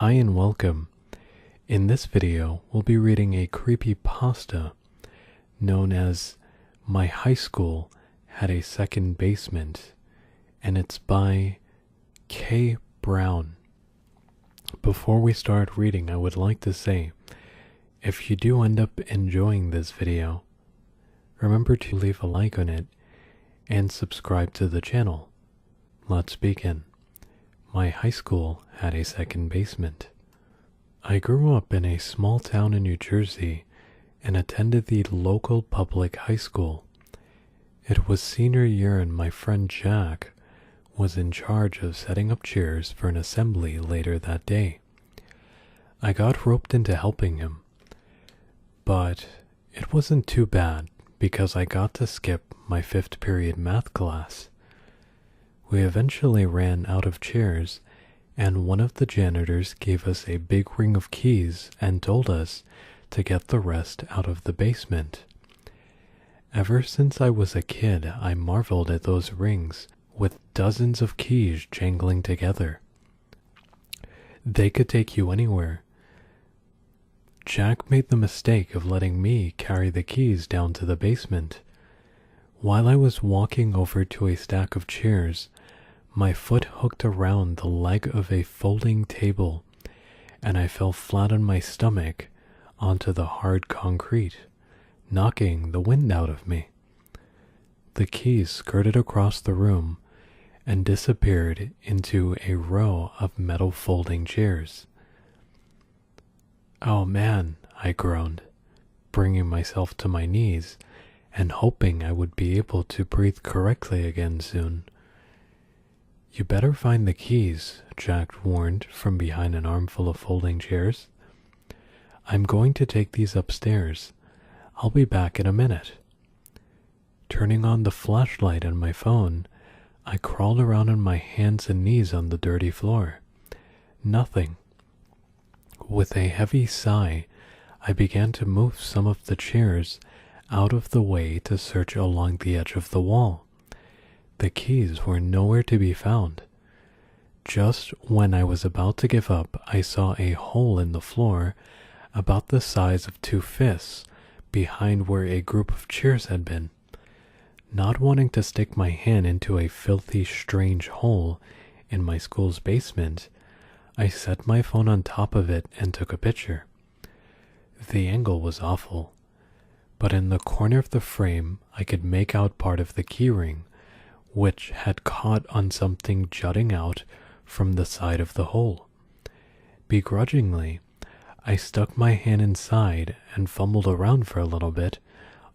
Hi and welcome. In this video, we'll be reading a creepypasta known as My High School Had a Second Basement, and it's by K. Brown. Before we start reading, I would like to say, if you do end up enjoying this video, remember to leave a like on it and subscribe to the channel. Let's begin. My high school had a second basement. I grew up in a small town in New Jersey and attended the local public high school. It was senior year and my friend Jack was in charge of setting up chairs for an assembly later that day. I got roped into helping him, but it wasn't too bad because I got to skip my 5th period math class. We eventually ran out of chairs, and one of the janitors gave us a big ring of keys and told us to get the rest out of the basement. Ever since I was a kid, I marveled at those rings with dozens of keys jangling together. They could take you anywhere. Jack made the mistake of letting me carry the keys down to the basement. While I was walking over to a stack of chairs, my foot hooked around the leg of a folding table, and I fell flat on my stomach onto the hard concrete, knocking the wind out of me. The keys skirted across the room and disappeared into a row of metal folding chairs. "Oh man," I groaned, bringing myself to my knees and hoping I would be able to breathe correctly again soon. "You better find the keys," Jack warned from behind an armful of folding chairs. "I'm going to take these upstairs. I'll be back in a minute." Turning on the flashlight on my phone, I crawled around on my hands and knees on the dirty floor. Nothing. With a heavy sigh, I began to move some of the chairs out of the way to search along the edge of the wall. The keys were nowhere to be found. Just when I was about to give up, I saw a hole in the floor about the size of 2 fists behind where a group of chairs had been. Not wanting to stick my hand into a filthy, strange hole in my school's basement, I set my phone on top of it and took a picture. The angle was awful, but in the corner of the frame I could make out part of the keyring, which had caught on something jutting out from the side of the hole. Begrudgingly, I stuck my hand inside and fumbled around for a little bit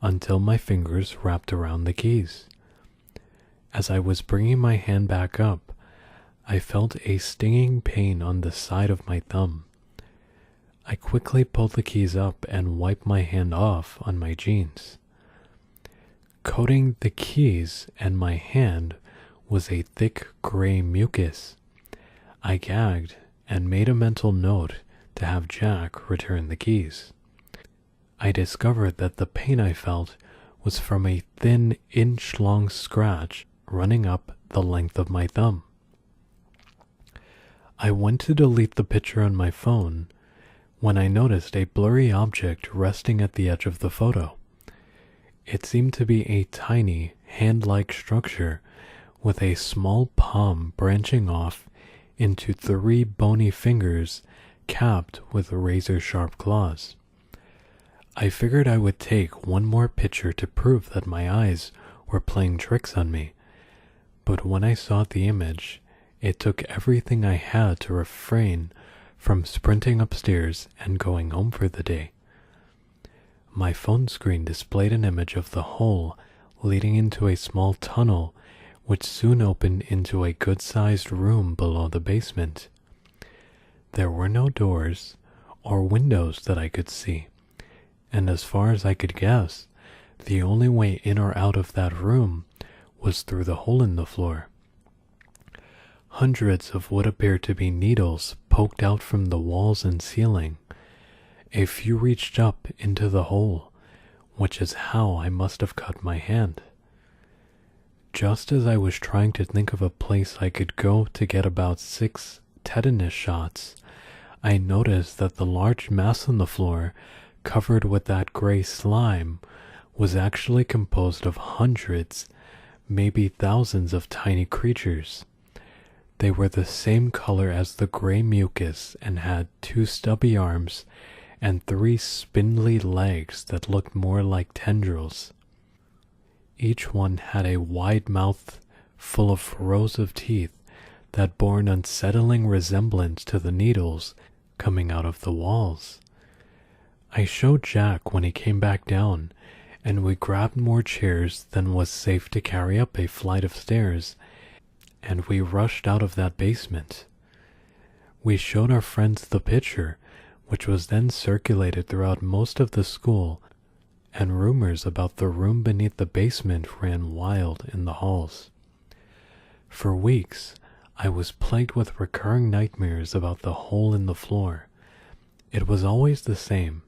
until my fingers wrapped around the keys. As I was bringing my hand back up, I felt a stinging pain on the side of my thumb. I quickly pulled the keys up and wiped my hand off on my jeans. Coating the keys and my hand was a thick gray mucus. I gagged and made a mental note to have Jack return the keys. I discovered that the pain I felt was from a thin inch-long scratch running up the length of my thumb. I went to delete the picture on my phone when I noticed a blurry object resting at the edge of the photo. It seemed to be a tiny, hand-like structure with a small palm branching off into 3 bony fingers capped with razor-sharp claws. I figured I would take one more picture to prove that my eyes were playing tricks on me, but when I saw the image, it took everything I had to refrain from sprinting upstairs and going home for the day. My phone screen displayed an image of the hole leading into a small tunnel which soon opened into a good-sized room below the basement. There were no doors or windows that I could see, and as far as I could guess, the only way in or out of that room was through the hole in the floor. Hundreds of what appeared to be needles poked out from the walls and ceiling. A few reached up into the hole, which is how I must have cut my hand. Just as I was trying to think of a place I could go to get about 6 tetanus shots, I noticed that the large mass on the floor, covered with that gray slime, was actually composed of hundreds, maybe thousands of tiny creatures. They were the same color as the gray mucus and had 2 stubby arms and 3 spindly legs that looked more like tendrils. Each one had a wide mouth full of rows of teeth that bore an unsettling resemblance to the needles coming out of the walls. I showed Jack when he came back down, and we grabbed more chairs than was safe to carry up a flight of stairs, and we rushed out of that basement. We showed our friends the picture, which was then circulated throughout most of the school, and rumors about the room beneath the basement ran wild in the halls. For weeks, I was plagued with recurring nightmares about the hole in the floor. It was always the same.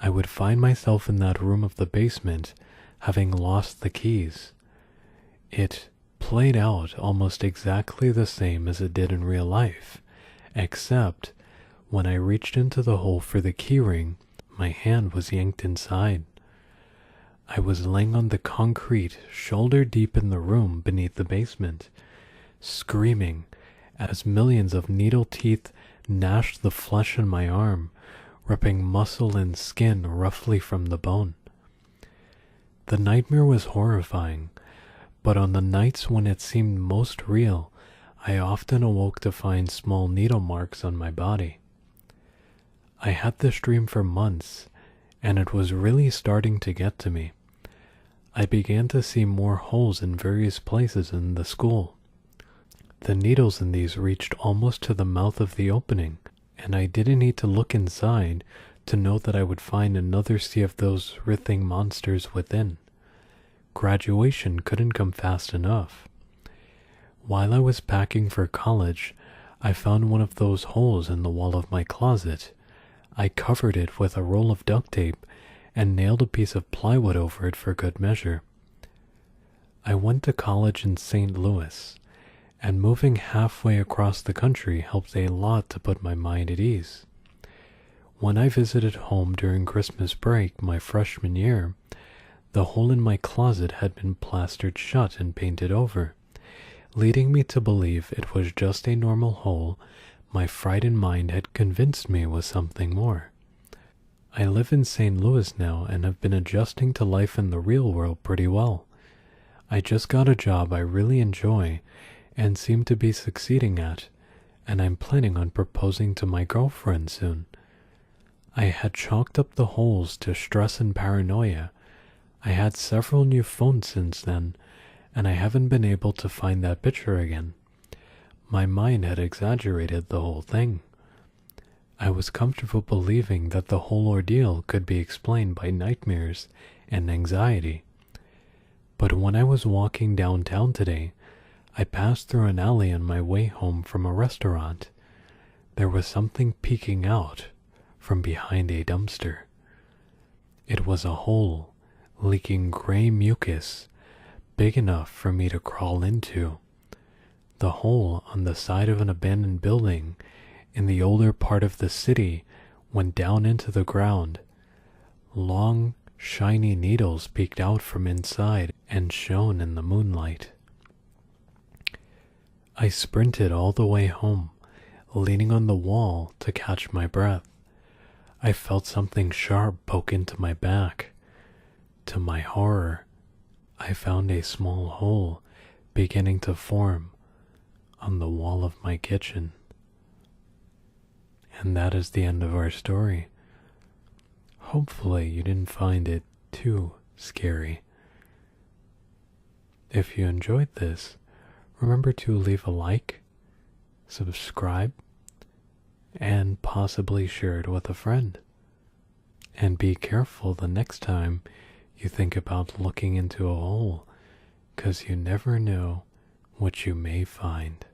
I would find myself in that room of the basement, having lost the keys. It played out almost exactly the same as it did in real life, except when I reached into the hole for the keyring, my hand was yanked inside. I was laying on the concrete, shoulder deep in the room beneath the basement, screaming as millions of needle teeth gnashed the flesh in my arm, ripping muscle and skin roughly from the bone. The nightmare was horrifying, but on the nights when it seemed most real, I often awoke to find small needle marks on my body. I had this dream for months, and it was really starting to get to me. I began to see more holes in various places in the school. The needles in these reached almost to the mouth of the opening, and I didn't need to look inside to know that I would find another sea of those writhing monsters within. Graduation couldn't come fast enough. While I was packing for college, I found one of those holes in the wall of my closet. I covered it with a roll of duct tape and nailed a piece of plywood over it for good measure. I went to college in St. Louis, and moving halfway across the country helped a lot to put my mind at ease. When I visited home during Christmas break my freshman year, the hole in my closet had been plastered shut and painted over, leading me to believe it was just a normal hole my frightened mind had convinced me was something more. I live in St. Louis now and have been adjusting to life in the real world pretty well. I just got a job I really enjoy and seem to be succeeding at, and I'm planning on proposing to my girlfriend soon. I had chalked up the holes to stress and paranoia. I had several new phones since then, and I haven't been able to find that picture again. My mind had exaggerated the whole thing. I was comfortable believing that the whole ordeal could be explained by nightmares and anxiety. But when I was walking downtown today, I passed through an alley on my way home from a restaurant. There was something peeking out from behind a dumpster. It was a hole, leaking gray mucus, big enough for me to crawl into. The hole on the side of an abandoned building in the older part of the city went down into the ground. Long, shiny needles peeked out from inside and shone in the moonlight. I sprinted all the way home, leaning on the wall to catch my breath. I felt something sharp poke into my back. To my horror, I found a small hole beginning to form on the wall of my kitchen. And that is the end of our story. Hopefully you didn't find it too scary. If you enjoyed this, remember to leave a like, subscribe, and possibly share it with a friend. And be careful the next time you think about looking into a hole, 'cause you never know what you may find.